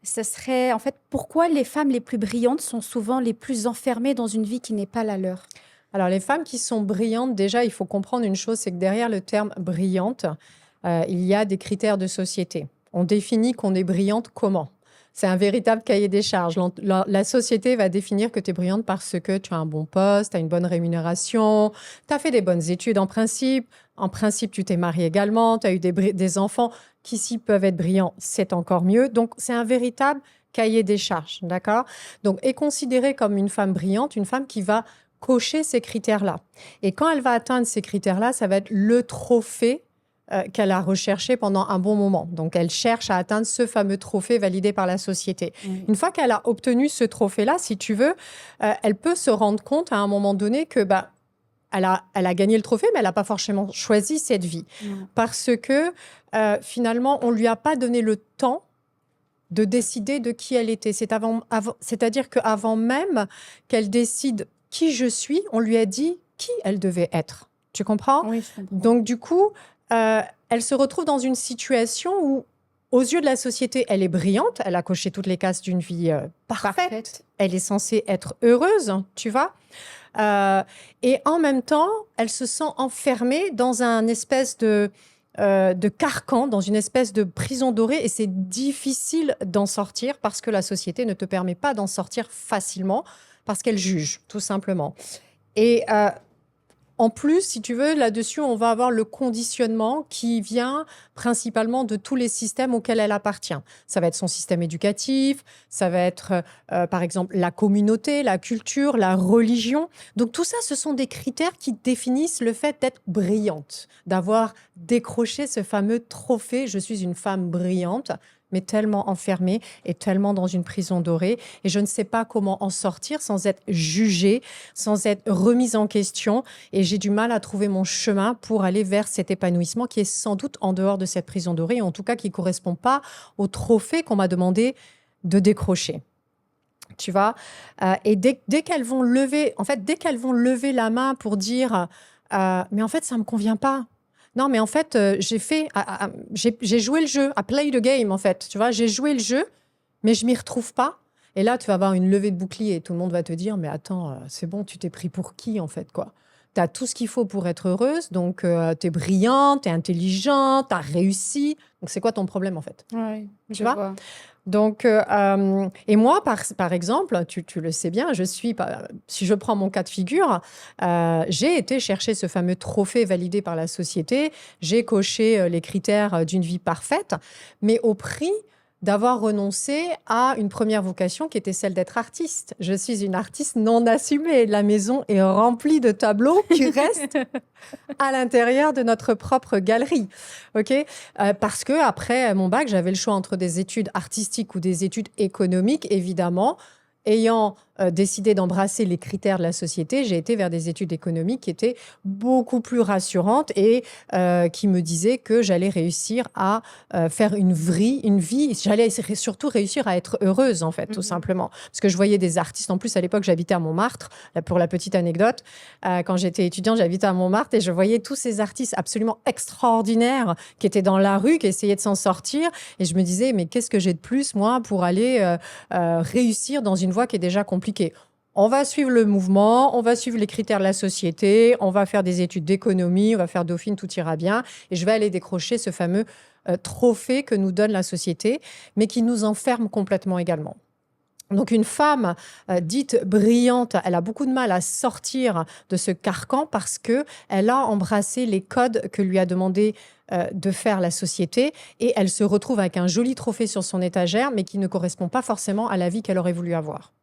Ce serait en fait, pourquoi les femmes les plus brillantes sont souvent les plus enfermées dans une vie qui n'est pas la leur? Alors, les femmes qui sont brillantes, déjà, il faut comprendre une chose, c'est que derrière le terme brillante, il y a des critères de société. On définit qu'on est brillante comment? C'est un véritable cahier des charges. La société va définir que tu es brillante parce que tu as un bon poste, tu as une bonne rémunération, tu as fait des bonnes études en principe. En principe, tu t'es mariée également, tu as eu des enfants qui, s'ils peuvent être brillants, c'est encore mieux. Donc, c'est un véritable cahier des charges, d'accord? Donc, est considérée comme une femme brillante, une femme qui va cocher ces critères-là. Et quand elle va atteindre ces critères-là, ça va être le trophée qu'elle a recherché pendant un bon moment. Donc, elle cherche à atteindre ce fameux trophée validé par la société. Oui. Une fois qu'elle a obtenu ce trophée-là, si tu veux, elle peut se rendre compte à un moment donné que elle a gagné le trophée, mais elle n'a pas forcément choisi cette vie. Non. Parce que finalement, on ne lui a pas donné le temps de décider de qui elle était. C'est-à-dire qu'avant même qu'elle décide qui je suis, on lui a dit qui elle devait être. Tu comprends? Oui, je comprends. Donc, du coup, elle se retrouve dans une situation où, aux yeux de la société, elle est brillante, elle a coché toutes les cases d'une vie parfaite, Parfaite. elle est censée être heureuse, tu vois. Et en même temps, elle se sent enfermée dans un espèce de carcan, dans une espèce de prison dorée, et c'est difficile d'en sortir parce que la société ne te permet pas d'en sortir facilement, parce qu'elle juge, tout simplement. Et en plus, si tu veux, là-dessus, on va avoir le conditionnement qui vient principalement de tous les systèmes auxquels elle appartient. Ça va être son système éducatif, ça va être, par exemple, la communauté, la culture, la religion. Donc tout ça, ce sont des critères qui définissent le fait d'être brillante, d'avoir décroché ce fameux trophée « Je suis une femme brillante », mais tellement enfermée et tellement dans une prison dorée. Et je ne sais pas comment en sortir sans être jugée, sans être remise en question. Et j'ai du mal à trouver mon chemin pour aller vers cet épanouissement qui est sans doute en dehors de cette prison dorée, en tout cas qui ne correspond pas au trophée qu'on m'a demandé de décrocher. Tu vois. Et dès qu'elles vont lever, en fait, dès qu'elles vont lever la main pour dire mais en fait, ça ne me convient pas. Non, mais en fait, j'ai joué le jeu, I play the game, en fait. Tu vois, j'ai joué le jeu, mais je m'y retrouve pas. Et là, tu vas avoir une levée de bouclier et tout le monde va te dire, mais attends, c'est bon, tu t'es pris pour qui, en fait, quoi? Tu as tout ce qu'il faut pour être heureuse, donc tu es brillante, tu es intelligente, tu as réussi. Donc, c'est quoi ton problème, en fait? Oui, Tu je vois? vois. Donc, et moi, par exemple, tu le sais bien, si je prends mon cas de figure, j'ai été chercher ce fameux trophée validé par la société, j'ai coché les critères d'une vie parfaite, mais au prix d'avoir renoncé à une première vocation qui était celle d'être artiste. Je suis une artiste non assumée. La maison est remplie de tableaux qui restent à l'intérieur de notre propre galerie. Ok. Parce que après mon bac, j'avais le choix entre des études artistiques ou des études économiques, évidemment. Ayant décidé d'embrasser les critères de la société, j'ai été vers des études économiques qui étaient beaucoup plus rassurantes et qui me disaient que j'allais réussir à faire une vie. J'allais surtout réussir à être heureuse, en fait, tout Mhm. simplement. Parce que je voyais des artistes. En plus, à l'époque, j'habitais à Montmartre. Là, pour la petite anecdote, quand j'étais étudiante, j'habitais à Montmartre et je voyais tous ces artistes absolument extraordinaires qui étaient dans la rue, qui essayaient de s'en sortir. Et je me disais, mais qu'est-ce que j'ai de plus, moi, pour aller réussir dans une voie qui est déjà compliquée? On va suivre le mouvement, on va suivre les critères de la société, on va faire des études d'économie, on va faire Dauphine, tout ira bien. Et je vais aller décrocher ce fameux trophée que nous donne la société, mais qui nous enferme complètement également. Donc une femme dite brillante, elle a beaucoup de mal à sortir de ce carcan parce qu'elle a embrassé les codes que lui a demandé de faire la société et elle se retrouve avec un joli trophée sur son étagère, mais qui ne correspond pas forcément à la vie qu'elle aurait voulu avoir.